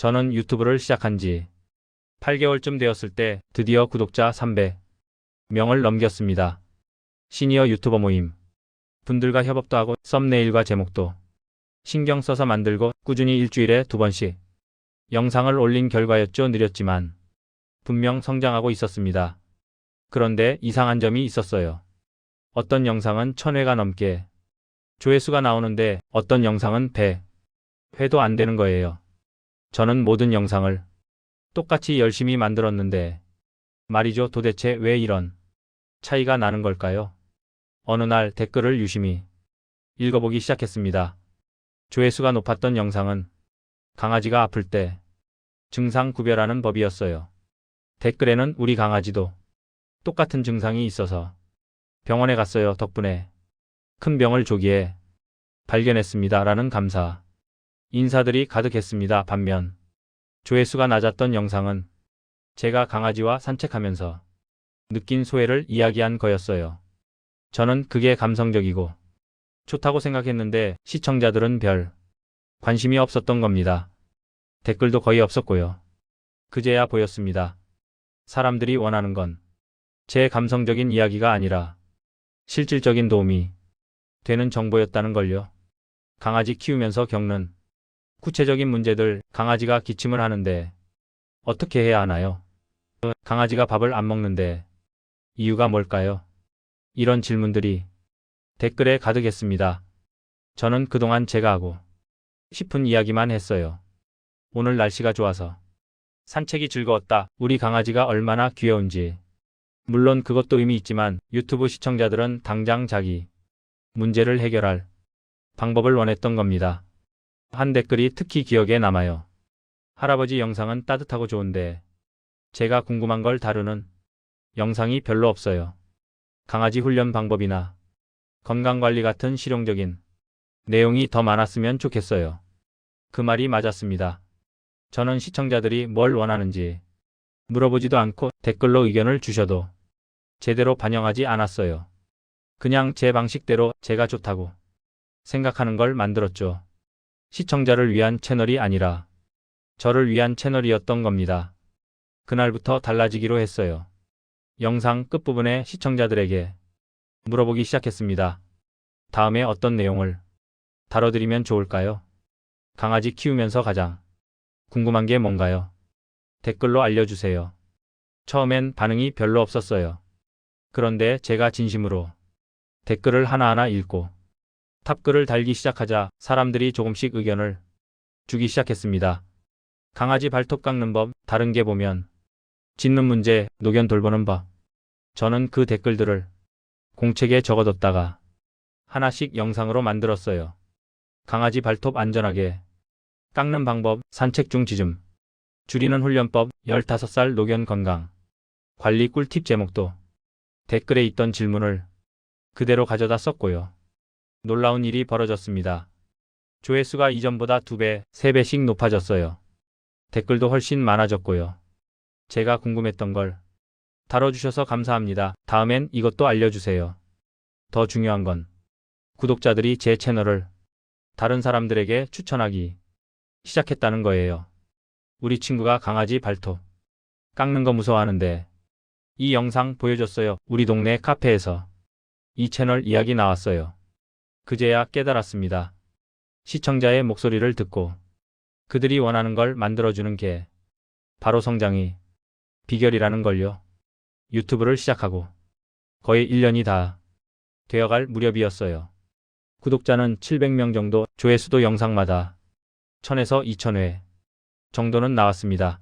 저는 유튜브를 시작한 지 8개월쯤 되었을 때 드디어 구독자 300명을 넘겼습니다. 시니어 유튜버 모임 분들과 협업도 하고 썸네일과 제목도 신경 써서 만들고 꾸준히 일주일에 2번씩 영상을 올린 결과였죠. 느렸지만 분명 성장하고 있었습니다. 그런데 이상한 점이 있었어요. 어떤 영상은 1000회가 넘게 조회수가 나오는데 어떤 영상은 100회도 안 되는 거예요. 저는 모든 영상을 똑같이 열심히 만들었는데 말이죠. 도대체 왜 이런 차이가 나는 걸까요? 어느 날 댓글을 유심히 읽어보기 시작했습니다. 조회수가 높았던 영상은 강아지가 아플 때 증상 구별하는 법이었어요. 댓글에는 우리 강아지도 똑같은 증상이 있어서 병원에 갔어요. 덕분에 큰 병을 조기에 발견했습니다. 라는 감사 인사들이 가득했습니다. 반면 조회수가 낮았던 영상은 제가 강아지와 산책하면서 느낀 소외를 이야기한 거였어요. 저는 그게 감성적이고 좋다고 생각했는데 시청자들은 별 관심이 없었던 겁니다. 댓글도 거의 없었고요. 그제야 보였습니다. 사람들이 원하는 건 제 감성적인 이야기가 아니라 실질적인 도움이 되는 정보였다는 걸요. 강아지 키우면서 겪는 구체적인 문제들, 강아지가 기침을 하는데 어떻게 해야 하나요? 강아지가 밥을 안 먹는데 이유가 뭘까요? 이런 질문들이 댓글에 가득했습니다. 저는 그동안 제가 하고 싶은 이야기만 했어요. 오늘 날씨가 좋아서 산책이 즐거웠다. 우리 강아지가 얼마나 귀여운지. 물론 그것도 의미 있지만 유튜브 시청자들은 당장 자기 문제를 해결할 방법을 원했던 겁니다. 한 댓글이 특히 기억에 남아요. 할아버지 영상은 따뜻하고 좋은데 제가 궁금한 걸 다루는 영상이 별로 없어요. 강아지 훈련 방법이나 건강관리 같은 실용적인 내용이 더 많았으면 좋겠어요. 그 말이 맞았습니다. 저는 시청자들이 뭘 원하는지 물어보지도 않고 댓글로 의견을 주셔도 제대로 반영하지 않았어요. 그냥 제 방식대로 제가 좋다고 생각하는 걸 만들었죠. 시청자를 위한 채널이 아니라 저를 위한 채널이었던 겁니다. 그날부터 달라지기로 했어요. 영상 끝부분에 시청자들에게 물어보기 시작했습니다. 다음에 어떤 내용을 다뤄드리면 좋을까요? 강아지 키우면서 가장 궁금한 게 뭔가요? 댓글로 알려주세요. 처음엔 반응이 별로 없었어요. 그런데 제가 진심으로 댓글을 하나하나 읽고 탑글을 달기 시작하자 사람들이 조금씩 의견을 주기 시작했습니다. 강아지 발톱 깎는 법, 다른 게 보면 짖는 문제, 노견 돌보는 법. 저는 그 댓글들을 공책에 적어뒀다가 하나씩 영상으로 만들었어요. 강아지 발톱 안전하게 깎는 방법, 산책 중 짖음 줄이는 훈련법, 15살 노견 건강 관리 꿀팁. 제목도 댓글에 있던 질문을 그대로 가져다 썼고요. 놀라운 일이 벌어졌습니다. 조회수가 이전보다 2배, 3배씩 높아졌어요. 댓글도 훨씬 많아졌고요. 제가 궁금했던 걸 다뤄주셔서 감사합니다. 다음엔 이것도 알려주세요. 더 중요한 건 구독자들이 제 채널을 다른 사람들에게 추천하기 시작했다는 거예요. 우리 친구가 강아지 발톱 깎는 거 무서워하는데 이 영상 보여줬어요. 우리 동네 카페에서 이 채널 이야기 나왔어요. 그제야 깨달았습니다. 시청자의 목소리를 듣고 그들이 원하는 걸 만들어주는 게 바로 성장의 비결이라는 걸요. 유튜브를 시작하고 거의 1년이 다 되어갈 무렵이었어요. 구독자는 700명 정도, 조회수도 영상마다 1000에서 2000회 정도는 나왔습니다.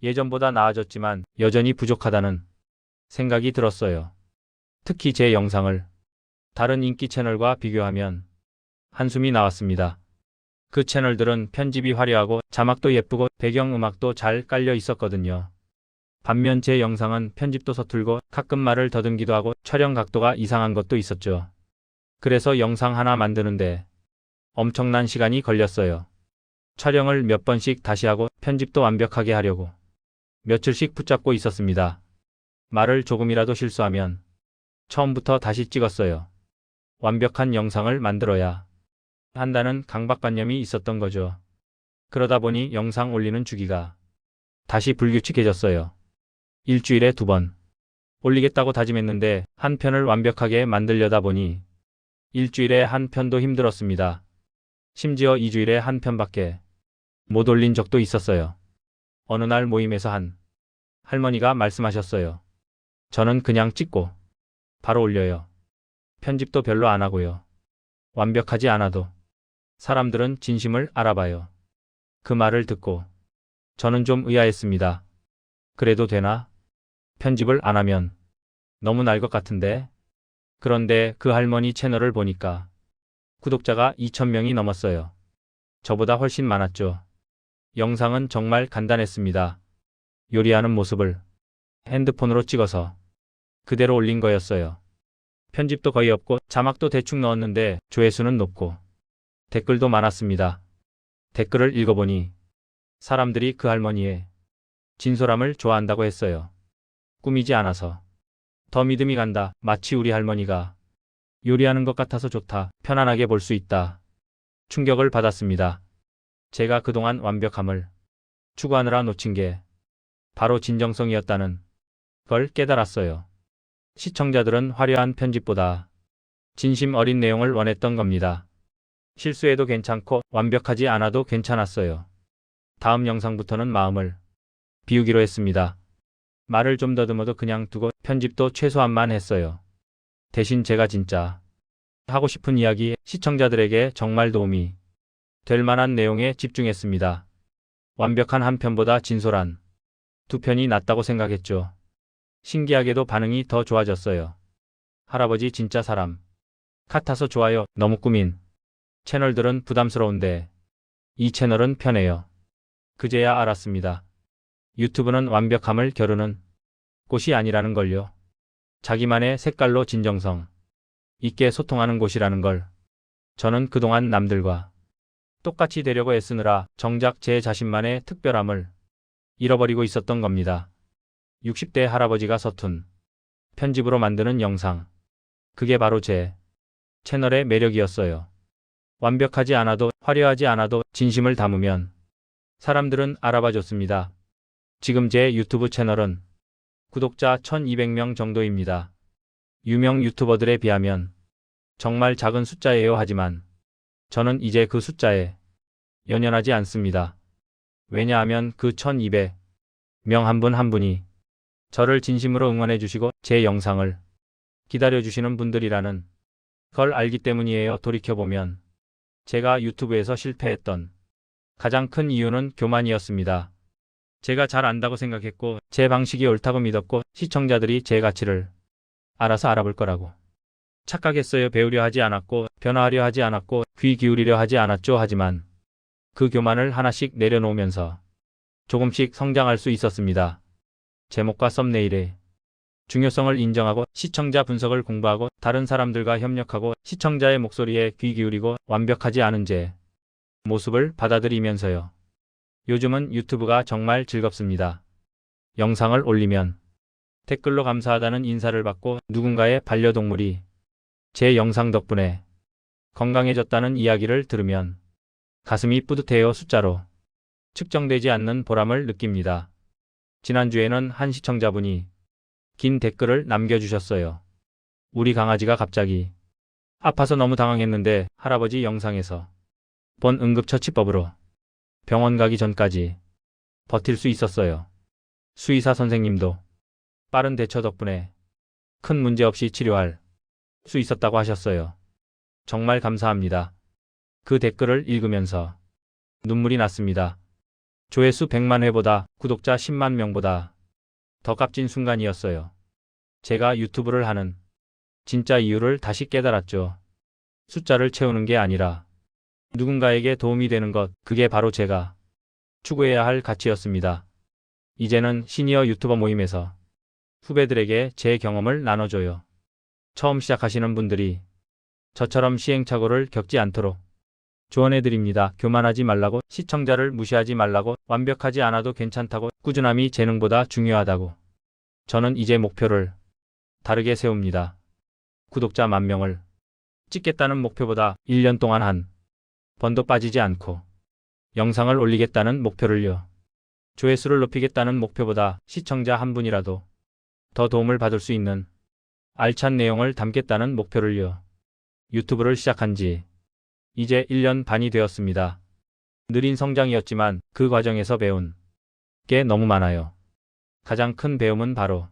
예전보다 나아졌지만 여전히 부족하다는 생각이 들었어요. 특히 제 영상을 다른 인기 채널과 비교하면 한숨이 나왔습니다. 그 채널들은 편집이 화려하고 자막도 예쁘고 배경음악도 잘 깔려 있었거든요. 반면 제 영상은 편집도 서툴고 가끔 말을 더듬기도 하고 촬영 각도가 이상한 것도 있었죠. 그래서 영상 하나 만드는데 엄청난 시간이 걸렸어요. 촬영을 몇 번씩 다시 하고 편집도 완벽하게 하려고 며칠씩 붙잡고 있었습니다. 말을 조금이라도 실수하면 처음부터 다시 찍었어요. 완벽한 영상을 만들어야 한다는 강박관념이 있었던 거죠. 그러다 보니 영상 올리는 주기가 다시 불규칙해졌어요. 일주일에 2번 올리겠다고 다짐했는데 한 편을 완벽하게 만들려다 보니 일주일에 한 편도 힘들었습니다. 심지어 2주일에 한 편밖에 못 올린 적도 있었어요. 어느 날 모임에서 한 할머니가 말씀하셨어요. 저는 그냥 찍고 바로 올려요. 편집도 별로 안 하고요. 완벽하지 않아도 사람들은 진심을 알아봐요. 그 말을 듣고 저는 좀 의아했습니다. 그래도 되나? 편집을 안 하면 너무 날 것 같은데? 그런데 그 할머니 채널을 보니까 구독자가 2,000명이 넘었어요. 저보다 훨씬 많았죠. 영상은 정말 간단했습니다. 요리하는 모습을 핸드폰으로 찍어서 그대로 올린 거였어요. 편집도 거의 없고 자막도 대충 넣었는데 조회수는 높고 댓글도 많았습니다. 댓글을 읽어보니 사람들이 그 할머니의 진솔함을 좋아한다고 했어요. 꾸미지 않아서 더 믿음이 간다. 마치 우리 할머니가 요리하는 것 같아서 좋다. 편안하게 볼 수 있다. 충격을 받았습니다. 제가 그동안 완벽함을 추구하느라 놓친 게 바로 진정성이었다는 걸 깨달았어요. 시청자들은 화려한 편집보다 진심 어린 내용을 원했던 겁니다. 실수해도 괜찮고 완벽하지 않아도 괜찮았어요. 다음 영상부터는 마음을 비우기로 했습니다. 말을 좀 더듬어도 그냥 두고 편집도 최소한만 했어요. 대신 제가 진짜 하고 싶은 이야기, 시청자들에게 정말 도움이 될 만한 내용에 집중했습니다. 완벽한 한 편보다 진솔한 2편이 낫다고 생각했죠. 신기하게도 반응이 더 좋아졌어요. 할아버지 진짜 사람 같아서 좋아요. 너무 꾸민 채널들은 부담스러운데 이 채널은 편해요. 그제야 알았습니다. 유튜브는 완벽함을 겨루는 곳이 아니라는 걸요. 자기만의 색깔로 진정성 있게 소통하는 곳이라는 걸. 저는 그동안 남들과 똑같이 되려고 애쓰느라 정작 제 자신만의 특별함을 잃어버리고 있었던 겁니다. 60대 할아버지가 서툰 편집으로 만드는 영상. 그게 바로 제 채널의 매력이었어요. 완벽하지 않아도 화려하지 않아도 진심을 담으면 사람들은 알아봐 줬습니다. 지금 제 유튜브 채널은 구독자 1,200명 정도입니다. 유명 유튜버들에 비하면 정말 작은 숫자예요. 하지만 저는 이제 그 숫자에 연연하지 않습니다. 왜냐하면 그 1,200명 한 분 한 분이 저를 진심으로 응원해 주시고 제 영상을 기다려 주시는 분들이라는 걸 알기 때문이에요. 돌이켜보면 제가 유튜브에서 실패했던 가장 큰 이유는 교만이었습니다. 제가 잘 안다고 생각했고 제 방식이 옳다고 믿었고 시청자들이 제 가치를 알아서 알아볼 거라고 착각했어요. 배우려 하지 않았고 변화하려 하지 않았고 귀 기울이려 하지 않았죠. 하지만 그 교만을 하나씩 내려놓으면서 조금씩 성장할 수 있었습니다. 제목과 썸네일의 중요성을 인정하고 시청자 분석을 공부하고 다른 사람들과 협력하고 시청자의 목소리에 귀 기울이고 완벽하지 않은 제 모습을 받아들이면서요. 요즘은 유튜브가 정말 즐겁습니다. 영상을 올리면 댓글로 감사하다는 인사를 받고 누군가의 반려동물이 제 영상 덕분에 건강해졌다는 이야기를 들으면 가슴이 뿌듯해요. 숫자로 측정되지 않는 보람을 느낍니다. 지난주에는 한 시청자분이 긴 댓글을 남겨주셨어요. 우리 강아지가 갑자기 아파서 너무 당황했는데 할아버지 영상에서 본 응급처치법으로 병원 가기 전까지 버틸 수 있었어요. 수의사 선생님도 빠른 대처 덕분에 큰 문제 없이 치료할 수 있었다고 하셨어요. 정말 감사합니다. 그 댓글을 읽으면서 눈물이 났습니다. 조회수 100만 회보다 구독자 10만 명보다 더 값진 순간이었어요. 제가 유튜브를 하는 진짜 이유를 다시 깨달았죠. 숫자를 채우는 게 아니라 누군가에게 도움이 되는 것, 그게 바로 제가 추구해야 할 가치였습니다. 이제는 시니어 유튜버 모임에서 후배들에게 제 경험을 나눠줘요. 처음 시작하시는 분들이 저처럼 시행착오를 겪지 않도록 조언해드립니다. 교만하지 말라고, 시청자를 무시하지 말라고, 완벽하지 않아도 괜찮다고, 꾸준함이 재능보다 중요하다고. 저는 이제 목표를 다르게 세웁니다. 구독자 10,000명을 찍겠다는 목표보다 1년 동안 한 번도 빠지지 않고 영상을 올리겠다는 목표를요. 조회수를 높이겠다는 목표보다 시청자 한 분이라도 더 도움을 받을 수 있는 알찬 내용을 담겠다는 목표를요. 유튜브를 시작한 지 이제 1년 반이 되었습니다. 느린 성장이었지만 그 과정에서 배운 게 너무 많아요. 가장 큰 배움은 바로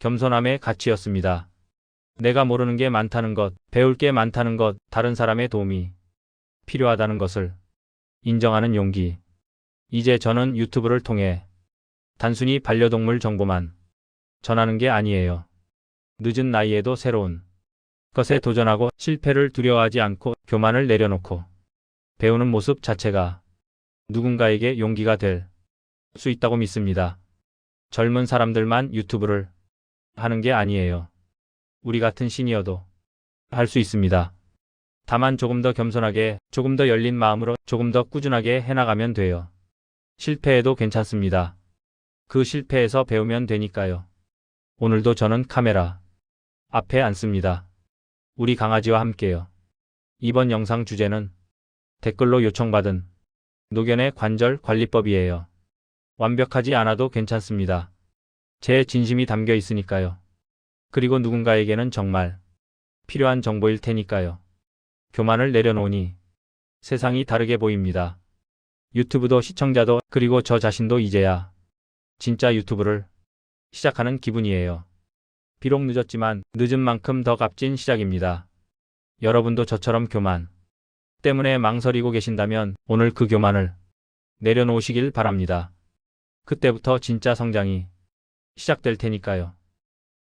겸손함의 가치였습니다. 내가 모르는 게 많다는 것, 배울 게 많다는 것, 다른 사람의 도움이 필요하다는 것을 인정하는 용기. 이제 저는 유튜브를 통해 단순히 반려동물 정보만 전하는 게 아니에요. 늦은 나이에도 새로운 것에 도전하고 실패를 두려워하지 않고 교만을 내려놓고 배우는 모습 자체가 누군가에게 용기가 될 수 있다고 믿습니다. 젊은 사람들만 유튜브를 하는 게 아니에요. 우리 같은 시니어도 할 수 있습니다. 다만 조금 더 겸손하게, 조금 더 열린 마음으로, 조금 더 꾸준하게 해나가면 돼요. 실패해도 괜찮습니다. 그 실패에서 배우면 되니까요. 오늘도 저는 카메라 앞에 앉습니다. 우리 강아지와 함께요. 이번 영상 주제는 댓글로 요청받은 노견의 관절 관리법이에요. 완벽하지 않아도 괜찮습니다. 제 진심이 담겨 있으니까요. 그리고 누군가에게는 정말 필요한 정보일 테니까요. 교만을 내려놓으니 세상이 다르게 보입니다. 유튜브도 시청자도 그리고 저 자신도 이제야 진짜 유튜브를 시작하는 기분이에요. 비록 늦었지만 늦은 만큼 더 값진 시작입니다. 여러분도 저처럼 교만 때문에 망설이고 계신다면 오늘 그 교만을 내려놓으시길 바랍니다. 그때부터 진짜 성장이 시작될 테니까요.